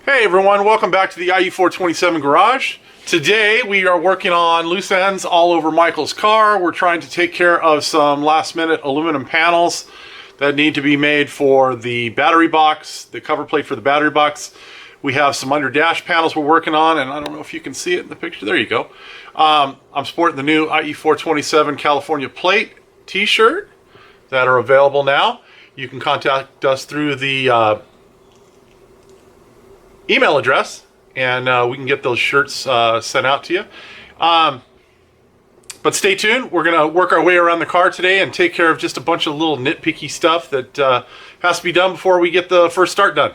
Hey everyone, welcome back to the IE427 garage. Today we are working on loose ends all over Michael's car. We're trying to take care of some last minute aluminum panels that need to be made for the battery box, the cover plate for the battery box. We have some under dash panels we're working on, and I don't know if you can see it in the picture. There you go. I'm sporting the new IE427 California plate t-shirt that are available now. You can contact us through the email address, and we can get those shirts sent out to you. But stay tuned. We're going to work our way around the car today and take care of just a bunch of little nitpicky stuff that has to be done before we get the first start done.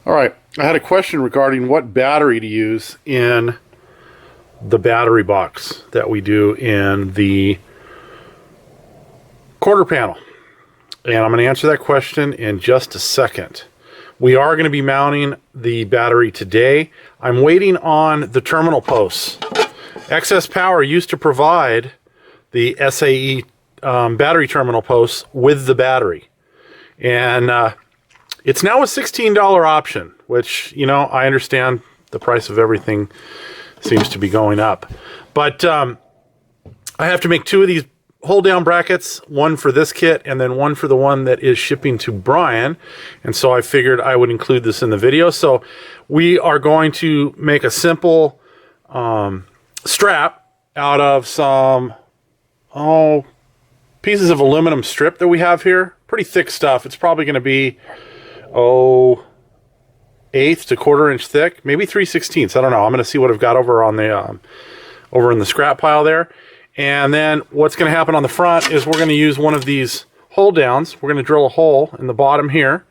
Alright, I had a question regarding what battery to use in the battery box that we do in the quarter panel. And I'm going to answer that question in just a second. We are going to be mounting the battery today. I'm waiting on the terminal posts. Excess Power used to provide the SAE battery terminal posts with the battery. And it's now a $16 option, which, you know, I understand the price of everything seems to be going up. But I have to make two of these hold-down brackets, one for this kit and then one for the one that is shipping to Brian. And so I figured I would include this in the video. So we are going to make a simple strap out of some pieces of aluminum strip that we have here. Pretty thick stuff. It's probably going to be eighth to quarter inch thick, maybe 3/16. I don't know. I'm going to see what I've got over on the over in the scrap pile there. And then what's going to happen on the front is we're going to use one of these hold downs. We're going to drill a hole in the bottom here,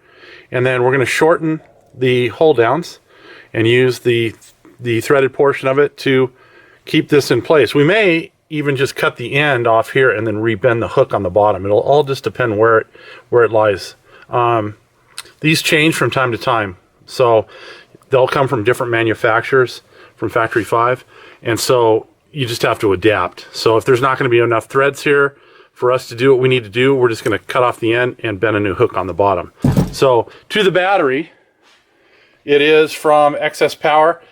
and then we're going to shorten the hold downs and use the threaded portion of it to keep this in place. We may even just cut the end off here and then rebend the hook on the bottom. It'll all just depend where it lies. These change from time to time, so they'll come from different manufacturers from Factory 5, and so you just have to adapt. So if there's not going to be enough threads here for us to do what we need to do, we're just going to cut off the end and bend a new hook on the bottom. So to the battery, it is from Excess Power.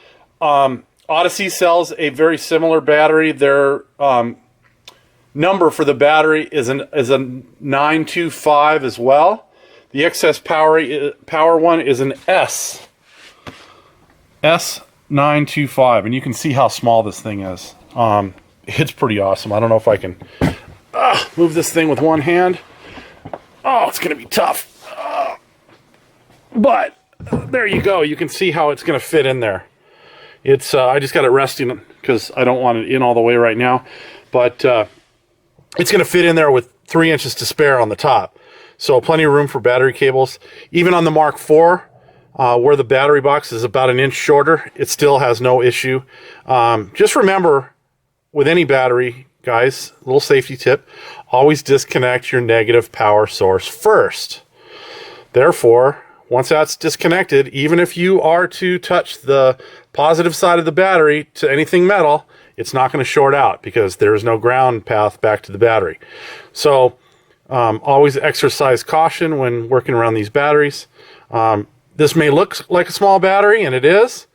Odyssey sells a very similar battery. Their number for the battery is a 925 as well. The Excess Power one is an S925, and you can see how small this thing is. It's pretty awesome. I don't know if I can move this thing with one hand. Oh, it's going to be tough. But there you go. You can see how it's going to fit in there. It's I just got it resting because I don't want it in all the way right now. But it's going to fit in there with 3 inches to spare on the top. So plenty of room for battery cables. Even on the Mark IV, where the battery box is about 1 inch shorter, it still has no issue. Just remember, with any battery, guys, little safety tip, always disconnect your negative power source first. Therefore, once that's disconnected, even if you are to touch the positive side of the battery to anything metal, it's not going to short out because there is no ground path back to the battery. So always exercise caution when working around these batteries. This may look like a small battery, and it is,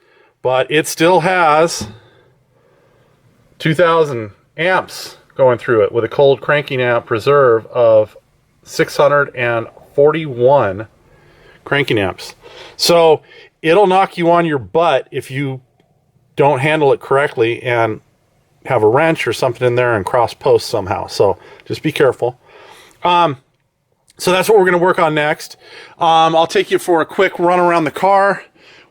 but it still has 2,000 amps going through it with a cold cranking amp reserve of 641 cranking amps. So it'll knock you on your butt if you don't handle it correctly and have a wrench or something in there and cross post somehow. So just be careful. So that's what we're going to work on next. I'll take you for a quick run around the car.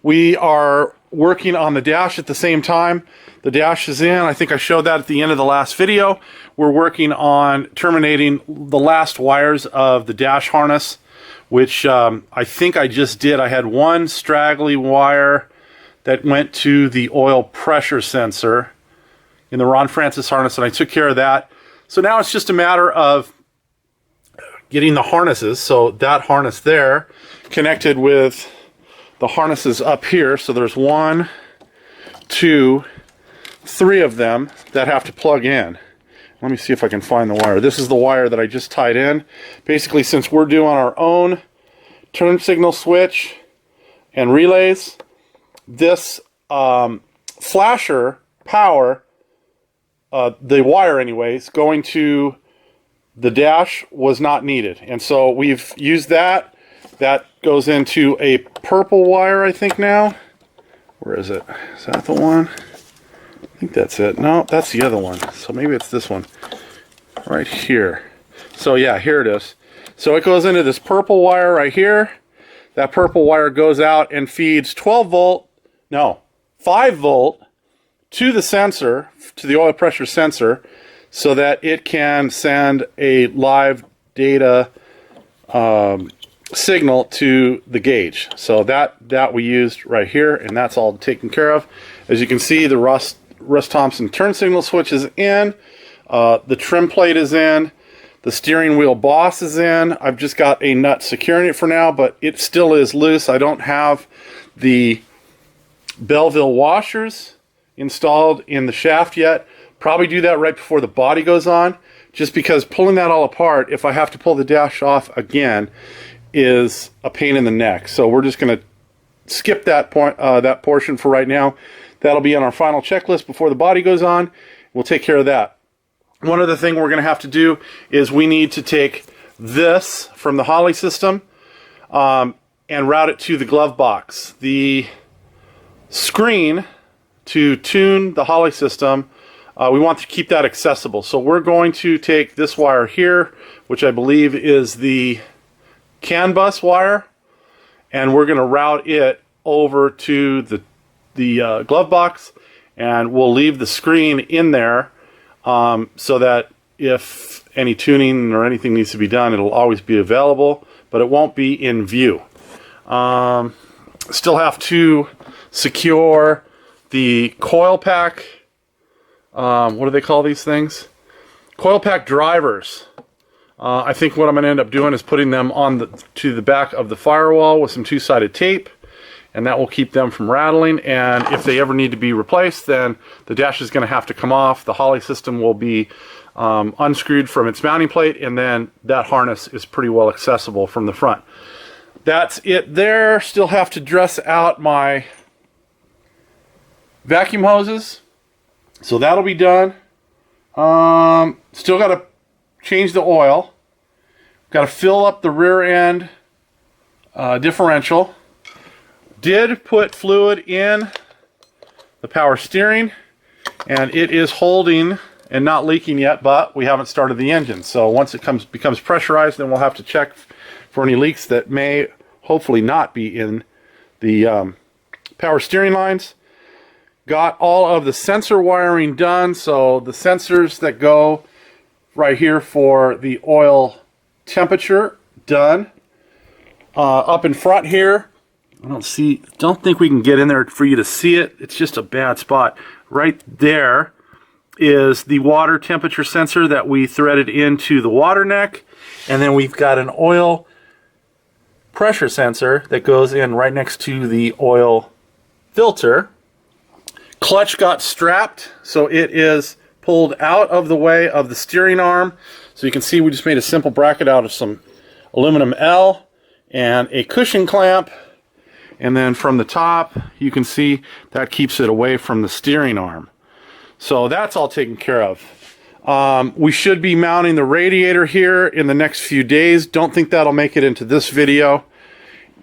We are working on the dash at the same time. The dash is in. I think I showed that at the end of the last video. We're working on terminating the last wires of the dash harness, which I think I just did. I had one straggly wire that went to the oil pressure sensor in the Ron Francis harness, and I took care of that. So now it's just a matter of getting the harnesses, so that harness there connected with the harnesses up here. So there's 1, 2, 3 of them that have to plug in. Let me see if I can find the wire. This is the wire that I just tied in. Basically, since we're doing our own turn signal switch and relays, this flasher power, the wire anyways, going to the dash was not needed. And so we've used that. That goes into a purple wire, I think now. Where is it? Is that the one? I think that's it. No, that's the other one. So maybe it's this one. Right here. So yeah, here it is. So it goes into this purple wire right here. That purple wire goes out and feeds 5 volt to the sensor, to the oil pressure sensor, so that it can send a live data signal to the gauge. So that we used right here, and that's all taken care of. As you can see, the Russ Thompson turn signal switch is in, the trim plate is in, the steering wheel boss is in. I've just got a nut securing it for now, but it still is loose. I don't have the Belleville washers installed in the shaft yet. Probably do that right before the body goes on, just because pulling that all apart, if I have to pull the dash off again, is a pain in the neck. So we're just going to skip that portion for right now. That'll be on our final checklist before the body goes on. We'll take care of that. One other thing we're going to have to do is we need to take this from the Holley system and route it to the glove box. The screen to tune the Holley system, we want to keep that accessible. So we're going to take this wire here, which I believe is the CAN bus wire, and we're going to route it over to the glove box, and we'll leave the screen in there so that if any tuning or anything needs to be done, it'll always be available, but it won't be in view. Still have to secure the coil pack. What do they call these things? Coil pack drivers. I think what I'm going to end up doing is putting them on to the back of the firewall with some 2-sided tape, and that will keep them from rattling. And if they ever need to be replaced, then the dash is going to have to come off. The Holley system will be unscrewed from its mounting plate, and then that harness is pretty well accessible from the front. That's it there. Still have to dress out my vacuum hoses, so that'll be done. Still got to change the oil. Got to fill up the rear end differential. Did put fluid in the power steering, and it is holding and not leaking yet, but we haven't started the engine. So once it becomes pressurized, then we'll have to check for any leaks that may hopefully not be in the power steering lines. Got all of the sensor wiring done, so the sensors that go right here for the oil temperature done. Up in front here, I don't think we can get in there for you to see it. It's just a bad spot. Right there is the water temperature sensor that we threaded into the water neck, and then we've got an oil pressure sensor that goes in right next to the oil filter. Clutch got strapped, so it is pulled out of the way of the steering arm. So you can see we just made a simple bracket out of some aluminum L and a cushion clamp. And then from the top, you can see that keeps it away from the steering arm. So that's all taken care of. We should be mounting the radiator here in the next few days. Don't think that'll make it into this video.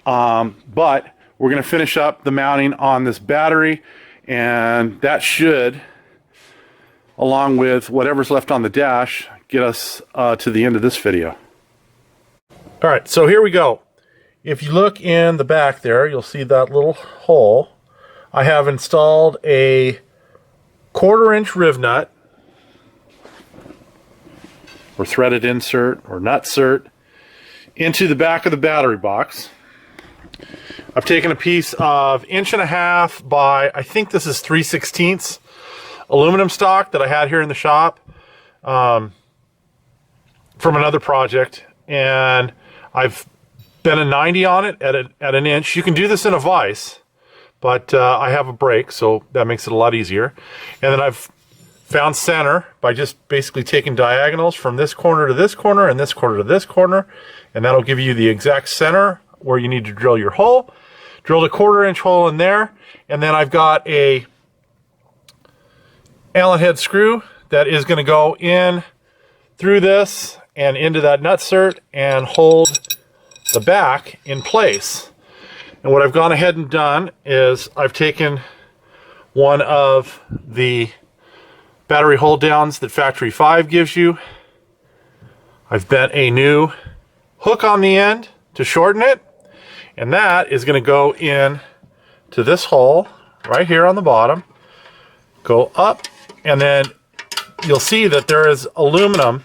But we're going to finish up the mounting on this battery, and that should, along with whatever's left on the dash, get us to the end of this video. All right, so here we go. If you look in the back there, you'll see that little hole. I have installed a 1/4-inch riv nut, or threaded insert, or nut cert, into the back of the battery box. I've taken a piece of 1.5 inch by, I think this is 3/16 aluminum stock that I had here in the shop from another project, and I've bent a 90 on it at 1 inch. You can do this in a vise, but I have a brake, so that makes it a lot easier. And then I've found center by just basically taking diagonals from this corner to this corner and this corner to this corner, and that'll give you the exact center where you need to drill your hole. Drilled a 1/4 inch hole in there, and then I've got a Allen head screw that is going to go in through this and into that nutsert and hold the back in place. And what I've gone ahead and done is I've taken one of the battery hold downs that Factory 5 gives you. I've bent a new hook on the end to shorten it, and that is going to go in to this hole right here on the bottom, go up, and then you'll see that there is aluminum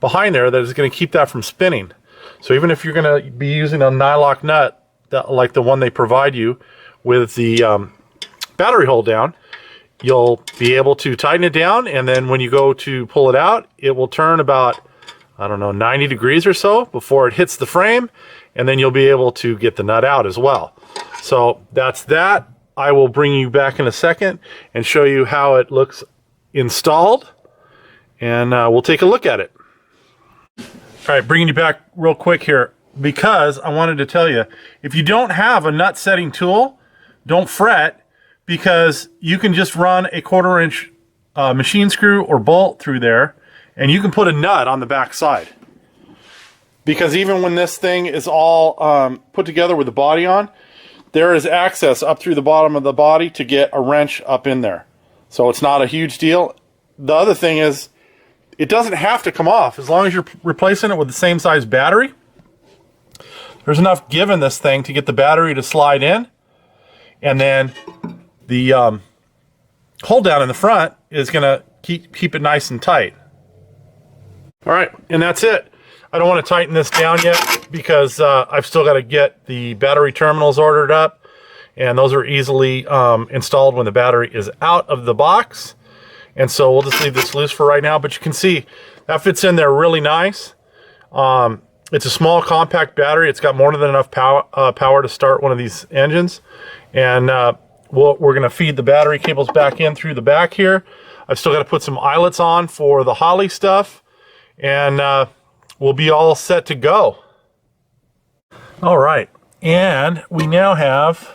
behind there that is going to keep that from spinning. So even if you're going to be using a nylock nut like the one they provide you with the battery hold down, you'll be able to tighten it down, and then when you go to pull it out, it will turn about, I don't know, 90 degrees or so before it hits the frame, and then you'll be able to get the nut out as well. So that's that. I will bring you back in a second and show you how it looks installed, and we'll take a look at it. All right, bringing you back real quick here, because I wanted to tell you, if you don't have a nut setting tool, don't fret, because you can just run a 1/4 inch machine screw or bolt through there, and you can put a nut on the back side. Because even when this thing is all put together with the body on, there is access up through the bottom of the body to get a wrench up in there. So it's not a huge deal. The other thing is, it doesn't have to come off. As long as you're replacing it with the same size battery, there's enough give in this thing to get the battery to slide in. And then the hold down in the front is going to keep it nice and tight. All right, and that's it. I don't want to tighten this down yet because I've still got to get the battery terminals ordered up, and those are easily installed when the battery is out of the box. And so we'll just leave this loose for right now, but you can see that fits in there really nice. It's a small compact battery. It's got more than enough power to start one of these engines. And we're going to feed the battery cables back in through the back here. I've still got to put some eyelets on for the Holley stuff, and we'll be all set to go. All right, and we now have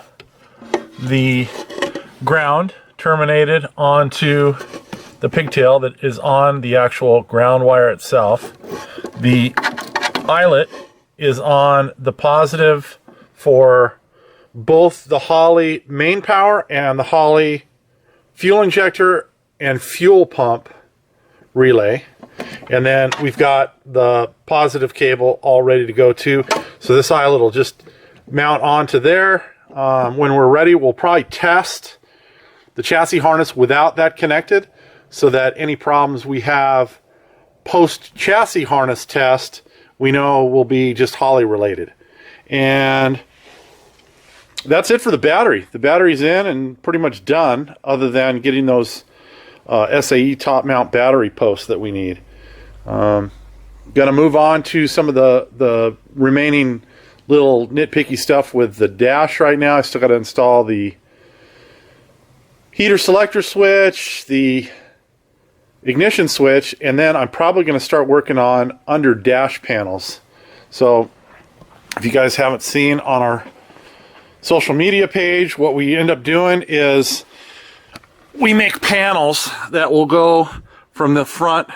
the ground terminated onto the pigtail that is on the actual ground wire itself. The eyelet is on the positive for both the Holley main power and the Holley fuel injector and fuel pump relay. And then we've got the positive cable all ready to go too. So this eyelet will just mount onto there. When we're ready, we'll probably test the chassis harness without that connected, so that any problems we have post chassis harness test, we know will be just Holley related. And that's it for the battery. The battery's in and pretty much done, other than getting those SAE top mount battery posts that we need. Gonna move on to some of the remaining little nitpicky stuff with the dash right now. I still got to install the heater selector switch, the ignition switch, and then I'm probably going to start working on under dash panels. So if you guys haven't seen on our social media page, what we end up doing is we make panels that will go from the front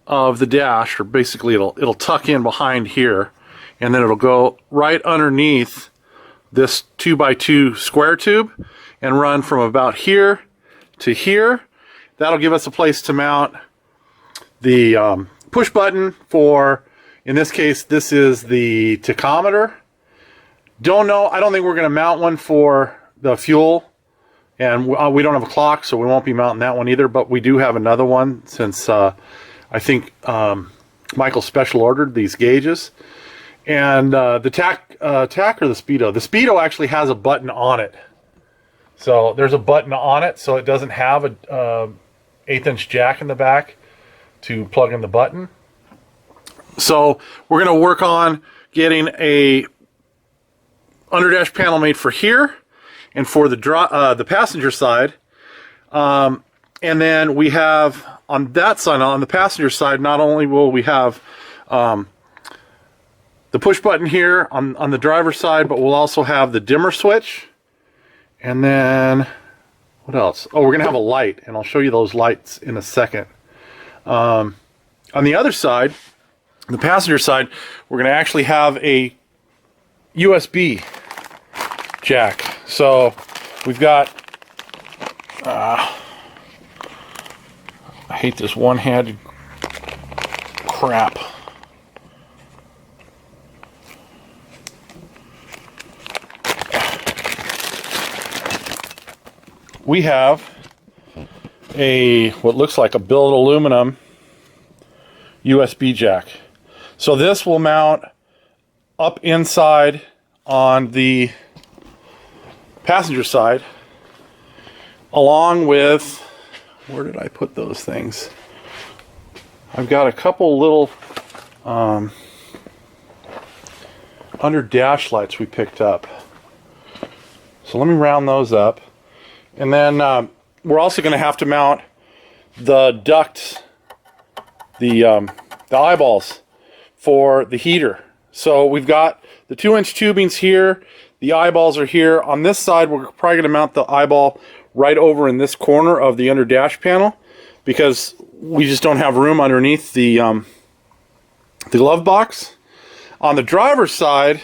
of the dash, or basically it'll tuck in behind here, and then it'll go right underneath this 2x2 square tube and run from about here to here. That'll give us a place to mount the push button for, in this case, this is the tachometer. Don't know, I don't think we're going to mount one for the fuel, and we don't have a clock, so we won't be mounting that one either, but we do have another one since I think Michael special ordered these gauges. And the tack or the Speedo? The Speedo actually has a button on it. So there's a button on it, so it doesn't have a 1/8" jack in the back to plug in the button. So we're going to work on getting a underdash panel made for here and for the passenger side. And then we have on that side, on the passenger side, not only will we have the push button here on the driver's side, but we'll also have the dimmer switch. And then, what else? Oh, we're going to have a light, and I'll show you those lights in a second. On the other side, the passenger side, we're going to actually have a USB jack. So we've got, I hate this one-handed crap. We have what looks like a billet aluminum USB jack. So this will mount up inside on the passenger side, along with, where did I put those things? I've got a couple little under dash lights we picked up. So let me round those up. And then we're also going to have to mount the ducts, the eyeballs for the heater. So we've got the 2-inch tubings here. The eyeballs are here. On this side, we're probably going to mount the eyeball right over in this corner of the under dash panel, because we just don't have room underneath the glove box. On the driver's side,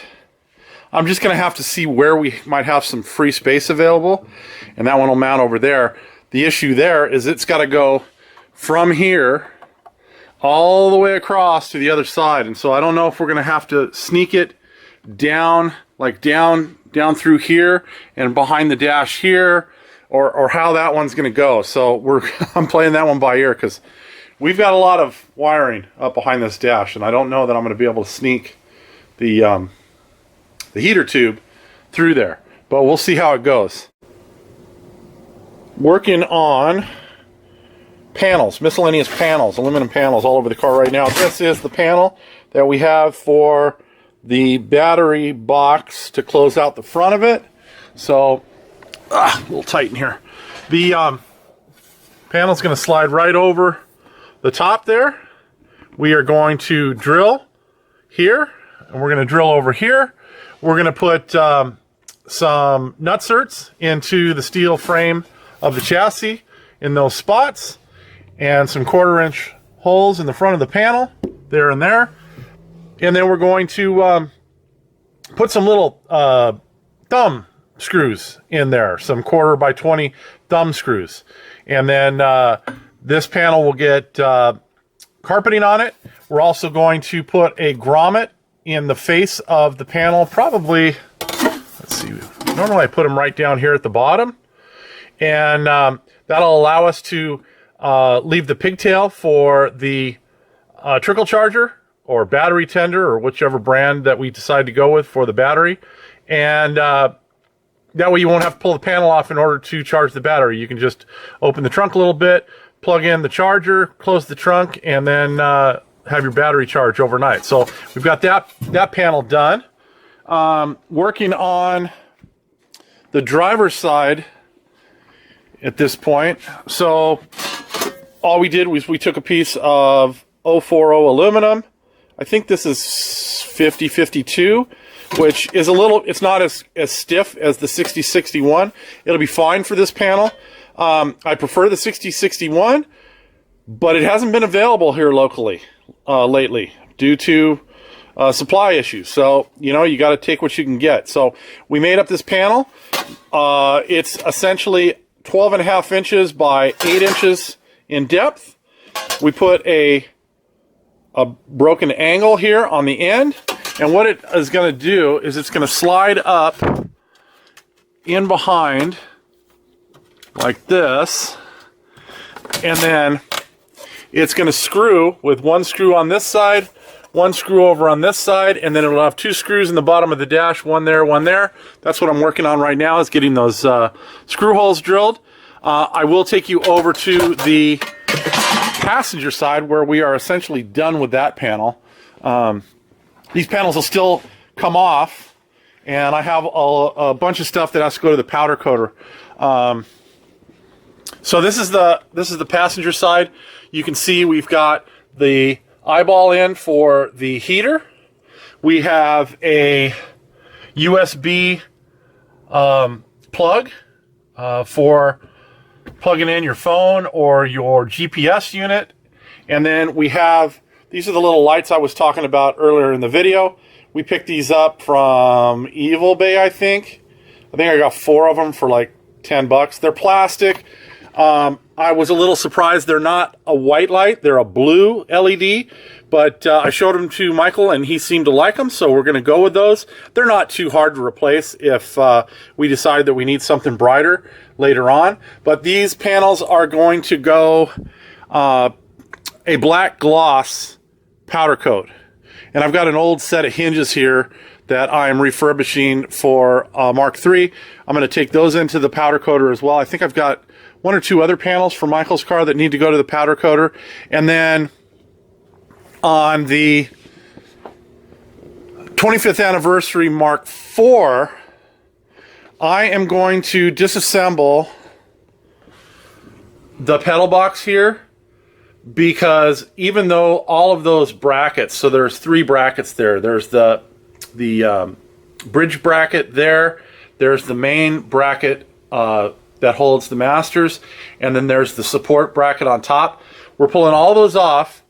I'm just going to have to see where we might have some free space available, and that one will mount over there. The issue there is it's got to go from here all the way across to the other side, and so I don't know if we're going to have to sneak it down, like down through here and behind the dash here, or how that one's going to go. So I'm playing that one by ear, because we've got a lot of wiring up behind this dash, and I don't know that I'm going to be able to sneak the heater tube through there, but we'll see how it goes. Working on panels, miscellaneous panels, aluminum panels all over the car right now. This is the panel that we have for the battery box to close out the front of it. So, a little tight in here. The panel's going to slide right over the top there. We are going to drill here, and we're going to drill over here. We're going to put some nutserts into the steel frame of the chassis in those spots, and some 1/4-inch holes in the front of the panel, there and there. And then we're going to put some little thumb screws in there, some 1/4 by 20 thumb screws. And then this panel will get carpeting on it. We're also going to put a grommet in the face of the panel, probably, let's see, normally I put them right down here at the bottom. And that'll allow us to leave the pigtail for the trickle charger or battery tender, or whichever brand that we decide to go with for the battery. And that way you won't have to pull the panel off in order to charge the battery. You can just open the trunk a little bit, plug in the charger, close the trunk, and then have your battery charge overnight. So we've got that panel done. Working on the driver's side at this point. So all we did was we took a piece of 040 aluminum. I think this is 5052, which is a little, it's not as stiff as the 6061. It'll be fine for this panel. I prefer the 6061, but it hasn't been available here locally lately due to supply issues. So, you know, you got to take what you can get. So we made up this panel. It's essentially 12.5 inches by 8 inches in depth. We put a broken angle here on the end, and what it is going to do is it's going to slide up in behind like this, and then it's going to screw with one screw on this side, one screw over on this side, and then it'll have 2 screws in the bottom of the dash, one there, one there. That's what I'm working on right now, is getting those screw holes drilled. I will take you over to the passenger side where we are essentially done with that panel. These panels will still come off, and I have a bunch of stuff that has to go to the powder coater. So this is the passenger side. You can see we've got the eyeball in for the heater. We have a USB plug for plugging in your phone or your GPS unit. And then we have, these are the little lights I was talking about earlier in the video. We picked these up from Evil Bay, I think. I got 4 of them for like 10 bucks. They're plastic. I was a little surprised they're not a white light, they're a blue LED, but I showed them to Michael and he seemed to like them, so we're going to go with those. They're not too hard to replace if we decide that we need something brighter later on, but these panels are going to go a black gloss powder coat. And I've got an old set of hinges here that I'm refurbishing for Mk3. I'm going to take those into the powder coater as well. I think I've got 1 or 2 other panels for Michael's car that need to go to the powder coater. And then on the 25th anniversary Mk4, I am going to disassemble the pedal box here, because even though all of those brackets, so there's 3 brackets there. There's the bridge bracket there. There's the main bracket that holds the masters, and then there's the support bracket on top. We're pulling all those off,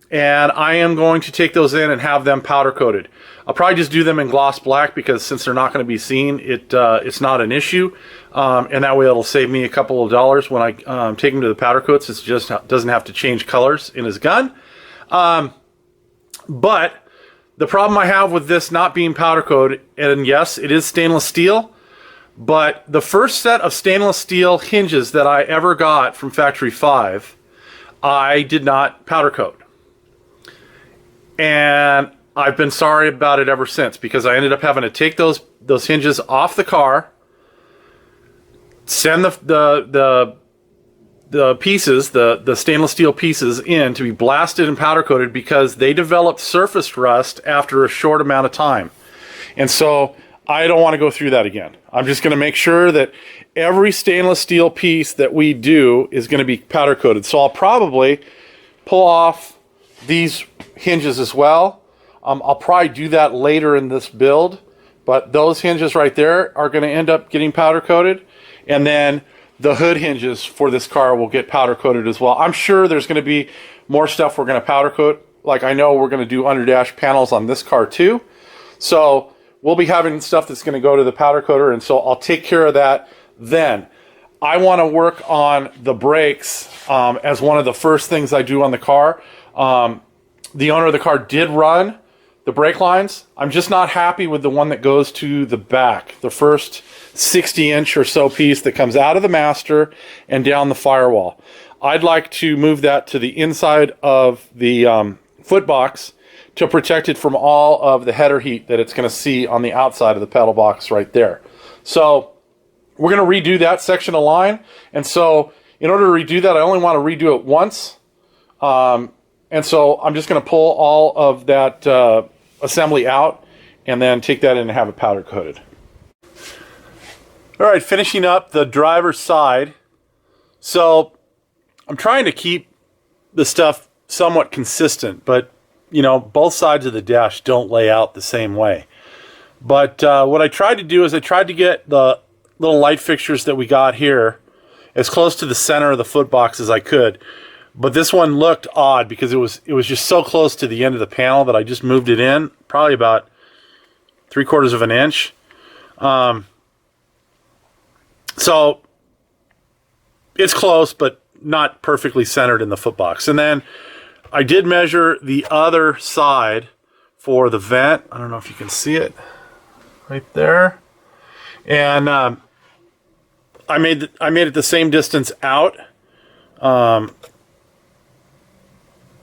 and I am going to take those in and have them powder coated. I'll probably just do them in gloss black, because since they're not going to be seen, it's not an issue, and that way it'll save me a couple of dollars when I take them to the powder coats. It just doesn't have to change colors in his gun. But the problem I have with this not being powder coated, and yes, it is stainless steel, but the first set of stainless steel hinges that I ever got from Factory 5, I did not powder coat. And I've been sorry about it ever since, because I ended up having to take those hinges off the car, send the pieces, the stainless steel pieces in to be blasted and powder coated, because they developed surface rust after a short amount of time. And so I don't want to go through that again. I'm just going to make sure that every stainless steel piece that we do is going to be powder coated. So I'll probably pull off these hinges as well. I'll probably do that later in this build, but those hinges right there are going to end up getting powder coated. And then the hood hinges for this car will get powder coated as well. I'm sure there's going to be more stuff we're going to powder coat. Like, I know we're going to do underdash panels on this car too. So we'll be having stuff that's going to go to the powder coater, and so I'll take care of that then. I want to work on the brakes as one of the first things I do on the car. The owner of the car did run the brake lines. I'm just not happy with the one that goes to the back, the first 60-inch or so piece that comes out of the master and down the firewall. I'd like to move that to the inside of the foot box to protect it from all of the header heat that it's going to see on the outside of the pedal box right there. So we're going to redo that section of line. And so in order to redo that, I only want to redo it once. And so I'm just going to pull all of that assembly out and then take that in and have it powder coated. All right, finishing up the driver's side. So I'm trying to keep the stuff somewhat consistent, but you know, both sides of the dash don't lay out the same way. But what I tried to do is I tried to get the little light fixtures that we got here as close to the center of the foot box as I could. But this one looked odd because it was just so close to the end of the panel that I just moved it in, probably about 3/4 of an inch. So it's close, but not perfectly centered in the foot box. And then I did measure the other side for the vent. I don't know if you can see it right there. And I made it the same distance out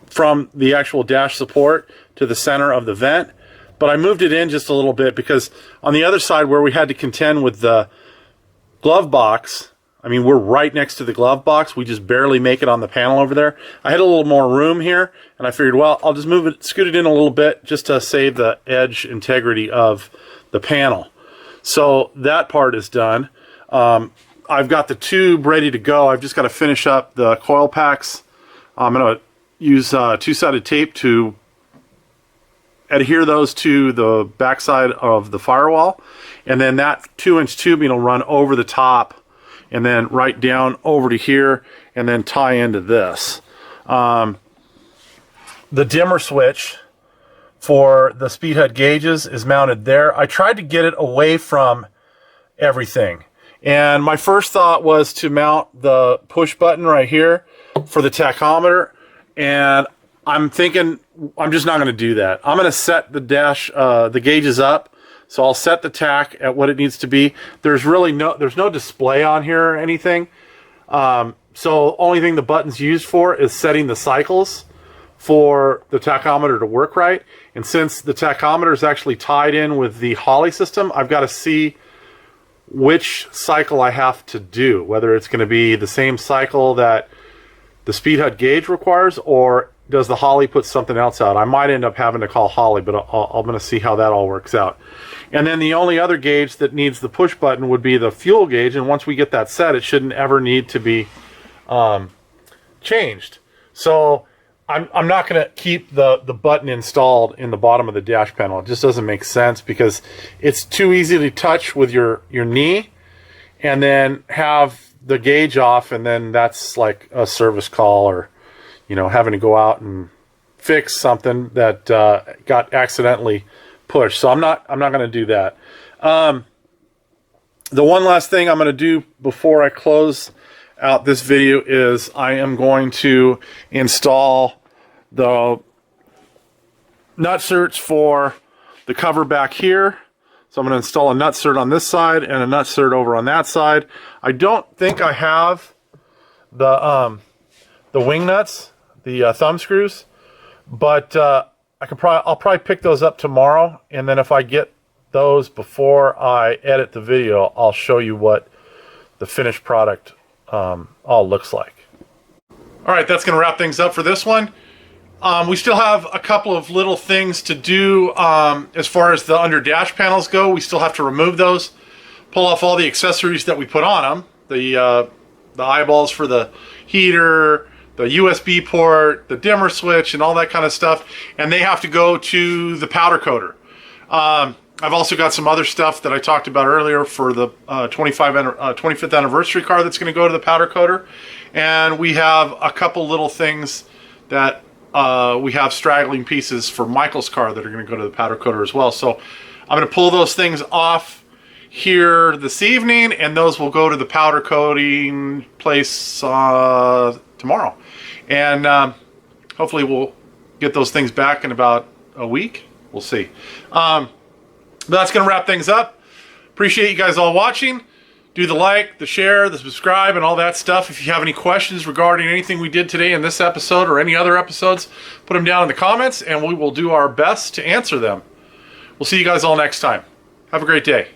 from the actual dash support to the center of the vent. But I moved it in just a little bit because on the other side where we had to contend with the glove box, I mean, we're right next to the glove box. We just barely make it on the panel over there. I had a little more room here, and I figured, well, I'll just move it, scoot it in a little bit just to save the edge integrity of the panel. So that part is done. I've got the tube ready to go. I've just got to finish up the coil packs. I'm going to use two-sided tape to adhere those to the backside of the firewall, and then that 2-inch tubing will run over the top and then right down over to here and then tie into this. The dimmer switch for the speed head gauges is mounted there. I tried to get it away from everything, and my first thought was to mount the push button right here for the tachometer, and I'm thinking I'm just not going to do that. I'm going to set the gauges up. So I'll set the tach at what it needs to be. There's no display on here or anything. So only thing the button's used for is setting the cycles for the tachometer to work right. And since the tachometer is actually tied in with the Holley system, I've got to see which cycle I have to do, whether it's going to be the same cycle that the speed head gauge requires, or does the Holley put something else out. I might end up having to call Holley, but I'm going to see how that all works out. And then the only other gauge that needs the push button would be the fuel gauge, and once we get that set, it shouldn't ever need to be changed. So I'm not going to keep the button installed in the bottom of the dash panel. It just doesn't make sense because it's too easy to touch with your knee and then have the gauge off, and then that's like a service call, or having to go out and fix something that got accidentally pushed. So I'm not going to do that. The one last thing I'm going to do before I close out this video is I am going to install the nutserts for the cover back here. So I'm going to install a nutsert on this side and a nutsert over on that side. I don't think I have the wing nuts, the thumb screws, but I'll probably pick those up tomorrow, and then if I get those before I edit the video, I'll show you what the finished product all looks like. All right, that's going to wrap things up for this one. We still have a couple of little things to do as far as the under dash panels go. We still have to remove those, pull off all the accessories that we put on them, the eyeballs for the heater, the USB port, the dimmer switch, and all that kind of stuff, and they have to go to the powder coater. I've also got some other stuff that I talked about earlier for the 25th anniversary car that's going to go to the powder coater, and we have a couple little things that we have straggling pieces for Michael's car that are going to go to the powder coater as well. So I'm going to pull those things off here this evening, and those will go to the powder coating place tomorrow. And hopefully we'll get those things back in about a week. We'll see. But that's going to wrap things up. Appreciate you guys all watching. Do the like, the share, the subscribe, and all that stuff. If you have any questions regarding anything we did today in this episode or any other episodes, put them down in the comments, and we will do our best to answer them. We'll see you guys all next time. Have a great day.